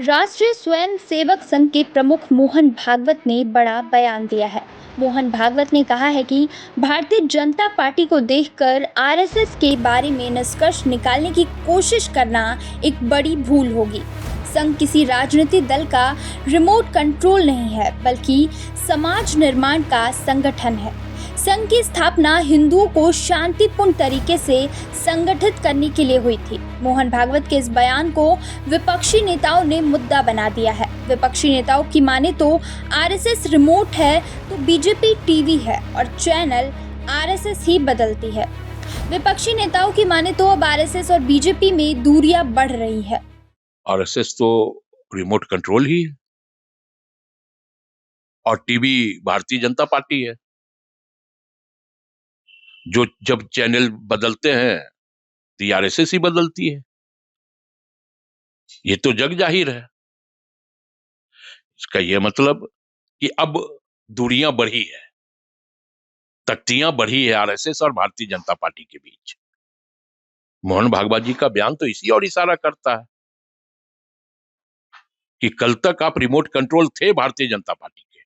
राष्ट्रीय स्वयं सेवक संघ के प्रमुख मोहन भागवत ने बड़ा बयान दिया है। मोहन भागवत ने कहा है कि भारतीय जनता पार्टी को देखकर आरएसएस के बारे में निष्कर्ष निकालने की कोशिश करना एक बड़ी भूल होगी। संघ किसी राजनीतिक दल का रिमोट कंट्रोल नहीं है, बल्कि समाज निर्माण का संगठन है। संघ की स्थापना हिंदुओं को शांतिपूर्ण तरीके से संगठित करने के लिए हुई थी। मोहन भागवत के इस बयान को विपक्षी नेताओं ने मुद्दा बना दिया है। विपक्षी नेताओं की माने तो आरएसएस रिमोट है तो बीजेपी टीवी है और चैनल आरएसएस ही बदलती है। विपक्षी नेताओं की माने तो अब आरएसएस और बीजेपी में दूरियां बढ़ रही है। आरएसएस तो रिमोट कंट्रोल ही है और टीवी भारतीय जनता पार्टी है। जो जब चैनल बदलते हैं तो आरएसएस ही बदलती है। ये तो जग जाहिर है। इसका यह मतलब कि अब दूरियां बढ़ी है, तख्तियां बढ़ी है आरएसएस और भारतीय जनता पार्टी के बीच। मोहन भागवत जी का बयान तो इसी और इशारा करता है कि कल तक आप रिमोट कंट्रोल थे भारतीय जनता पार्टी के,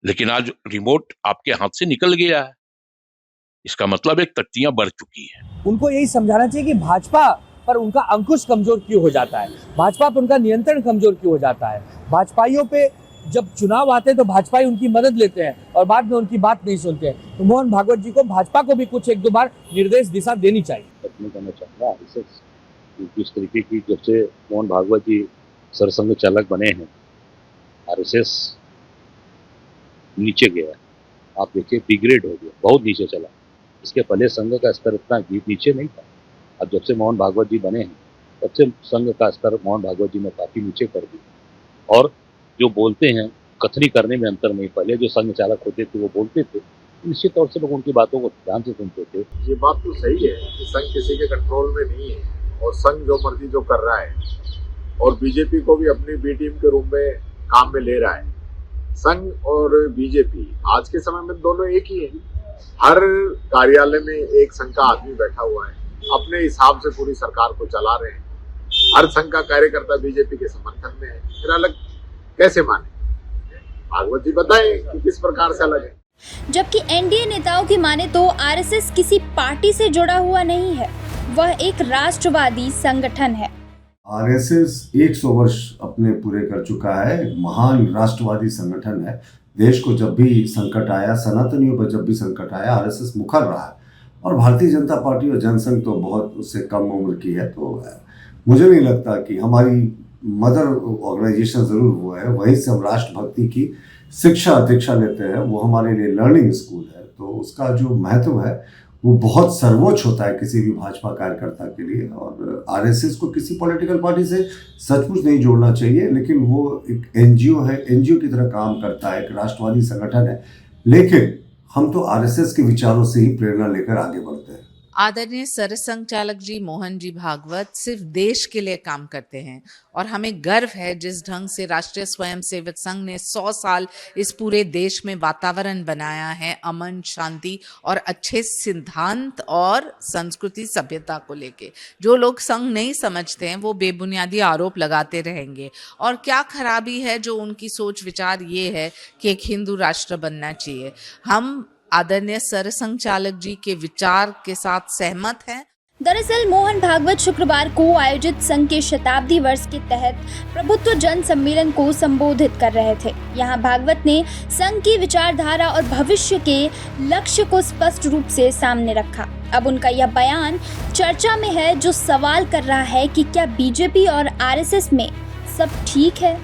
लेकिन आज रिमोट आपके हाथ से निकल गया है। इसका मतलब एक तख्तियां बढ़ चुकी है। उनको यही समझाना चाहिए कि भाजपा पर उनका अंकुश कमजोर क्यों हो जाता है, भाजपा पर उनका नियंत्रण कमजोर क्यों हो जाता है। भाजपाइयों पे जब चुनाव आते हैं तो भाजपाई उनकी मदद लेते हैं और बाद में उनकी बात नहीं सुनते हैं। तो मोहन भागवत जी को भाजपा को भी कुछ एक दो बार निर्देश दिशा देनी चाहिए। करना चाहूँगा जिस तरीके की जब से मोहन भागवत जी सरसंघ चालक बने हैं, आरएसएस नीचे गया। आप देखिए डिग्रेड हो गया, बहुत नीचे चला। इसके पहले संघ का स्तर इतना नीचे नहीं था। अब जब से मोहन भागवत जी बने हैं तब से संघ का स्तर मोहन भागवत जी ने काफी नीचे कर दिया। और जो बोलते हैं कथनी करने में अंतर नहीं। पहले जो संघ चालक होते थे वो बोलते थे, निश्चित तौर से लोग उनकी बातों को ध्यान से सुनते थे। ये बात तो सही है कि संघ किसी के कंट्रोल में नहीं है और संघ जो मर्जी जो कर रहा है और बीजेपी को भी अपनी बी टीम के रूप में काम में ले रहा है। संघ और बीजेपी आज के समय में दोनों एक ही है। हर कार्यालय में एक संघ का आदमी बैठा हुआ है, अपने हिसाब से पूरी सरकार को चला रहे हैं। हर संघ का कार्यकर्ता बीजेपी के समर्थन में है, फिर अलग कैसे माने? भागवत जी बताएं कि किस प्रकार से अलग है। जबकि एनडीए नेताओं की माने तो आरएसएस किसी पार्टी से जुड़ा हुआ नहीं है, वह एक राष्ट्रवादी संगठन है। आरएसएस 100 वर्ष अपने पूरे कर चुका है, एक महान राष्ट्रवादी संगठन है। देश को जब भी संकट आया, सनातनियों पर जब भी संकट आया, आरएसएस मुखर रहा है। और भारतीय जनता पार्टी और जनसंघ तो बहुत उससे कम उम्र की है। तो मुझे नहीं लगता कि हमारी मदर ऑर्गेनाइजेशन ज़रूर वो है, वहीं से हम राष्ट्रभक्ति की दीक्षा लेते हैं। वो हमारे लिए लर्निंग स्कूल है। तो उसका जो महत्व है वो बहुत सर्वोच्च होता है किसी भी भाजपा कार्यकर्ता के लिए। और आरएसएस को किसी पॉलिटिकल पार्टी से सचमुच नहीं जोड़ना चाहिए, लेकिन वो एक एनजीओ है, एनजीओ की तरह काम करता है, एक राष्ट्रवादी संगठन है। लेकिन हम तो आरएसएस के विचारों से ही प्रेरणा लेकर आगे बढ़ते हैं। आदरणीय सरसंघ चालक जी मोहन जी भागवत सिर्फ देश के लिए काम करते हैं और हमें गर्व है जिस ढंग से राष्ट्रीय स्वयं सेवक संघ ने 100 साल इस पूरे देश में वातावरण बनाया है, अमन, शांति और अच्छे सिद्धांत और संस्कृति सभ्यता को लेके। जो लोग संघ नहीं समझते हैं वो बेबुनियादी आरोप लगाते रहेंगे। और क्या खराबी है जो उनकी सोच विचार ये है कि एक हिंदू राष्ट्र बनना चाहिए। हम आदरणीय सरसंघ चालक जी के विचार के साथ सहमत हैं। दरअसल मोहन भागवत शुक्रवार को आयोजित संघ के शताब्दी वर्ष के तहत प्रभुत्व जन सम्मेलन को संबोधित कर रहे थे। यहां भागवत ने संघ की विचारधारा और भविष्य के लक्ष्य को स्पष्ट रूप से सामने रखा। अब उनका यह बयान चर्चा में है, जो सवाल कर रहा है कि क्या बीजेपी और आरएसएस में सब ठीक है।